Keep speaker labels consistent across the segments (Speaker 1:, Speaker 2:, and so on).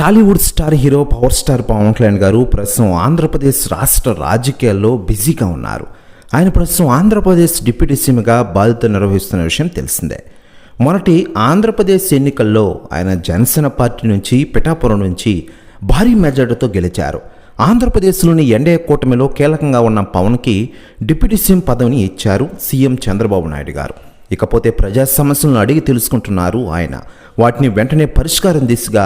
Speaker 1: Tollywood star hero power star Pawan Kalyan garu ప్రస్తుతం ఆంధ్రప్రదేశ్ రాష్ట్ర రాజకీయాల్లో బిజీగా ఉన్నారు. ఆయన ప్రస్తుతం ఆంధ్రప్రదేశ్ డిప్యూటీ సీఎంగా బాధ్యత నిర్వహిస్తున్న విషయం తెలిసిందే. మొన్నటి ఆంధ్రప్రదేశ్ ఎన్నికల్లో ఆయన జనసేన పార్టీ నుంచి పిఠాపురం నుంచి భారీ మెజార్టీతో గెలిచారు. ఆంధ్రప్రదేశ్లోని ఎన్డీఏ కూటమిలో కీలకంగా ఉన్న పవన్కి డిప్యూటీ సీఎం పదవిని ఇచ్చారు సీఎం చంద్రబాబు నాయుడు గారు. ఇకపోతే ప్రజా సమస్యలను అడిగి తెలుసుకుంటున్నారు ఆయన. వాటిని వెంటనే పరిష్కారం దిశగా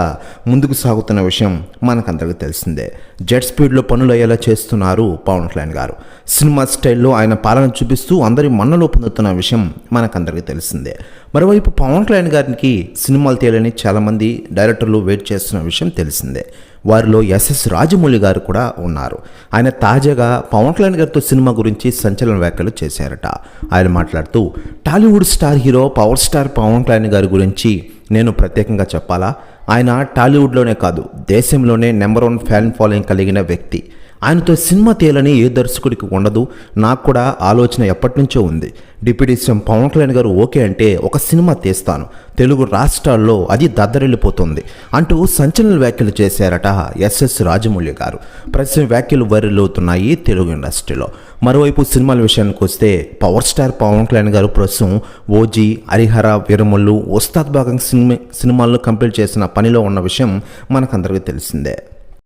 Speaker 1: ముందుకు సాగుతున్న విషయం మనకందరికీ తెలిసిందే. జెట్ స్పీడ్లో పనులు అయ్యేలా చేస్తున్నారు పవన్ కళ్యాణ్ గారు. సినిమా స్టైల్లో ఆయన పాలన చూపిస్తూ అందరి మన్నలో పొందుతున్న విషయం మనకందరికీ తెలిసిందే. మరోవైపు పవన్ కళ్యాణ్ గారికి సినిమాలు తీయాలని చాలామంది డైరెక్టర్లు వెయిట్ చేస్తున్న విషయం తెలిసిందే. వారిలో ఎస్ఎస్ రాజమౌళి గారు కూడా ఉన్నారు. ఆయన తాజాగా పవన్ కళ్యాణ్ గారితో సినిమా గురించి సంచలన వ్యాఖ్యలు చేశారట. ఆయన మాట్లాడుతూ, Tollywood star hero power star Pawan Kalyan గారి గురించి నేను ప్రత్యేకంగా చెప్పాలా? ఆయన టాలీవుడ్లోనే కాదు, దేశంలోనే నెంబర్ 1 ఫ్యాన్ ఫాలోయింగ్ కలిగిన వ్యక్తి. ఆయనతో సినిమా తీయాలని ఏ దర్శకుడికి ఉండదు. నాకు కూడా ఆలోచన ఎప్పటి నుంచో ఉంది. డిప్యూటీ సీఎం పవన్ కళ్యాణ్ గారు ఓకే అంటే ఒక సినిమా తీస్తాను, తెలుగు రాష్ట్రాల్లో అది దద్దరిల్లిపోతుంది అంటూ సంచలన వ్యాఖ్యలు చేశారట ఎస్ఎస్ రాజమౌళి గారు. ప్రస్తుతం వ్యాఖ్యలు వైరల్ అవుతున్నాయి తెలుగు ఇండస్ట్రీలో. మరోవైపు సినిమాల విషయానికి వస్తే పవర్ స్టార్ పవన్ కళ్యాణ్ గారు ప్రస్తుతం ఓజీ, హరిహర వీరమల్లు, ఉస్తాద్ భాగం సినిమాలను కంప్లీట్ చేసిన పనిలో ఉన్న విషయం మనకందరికీ తెలిసిందే.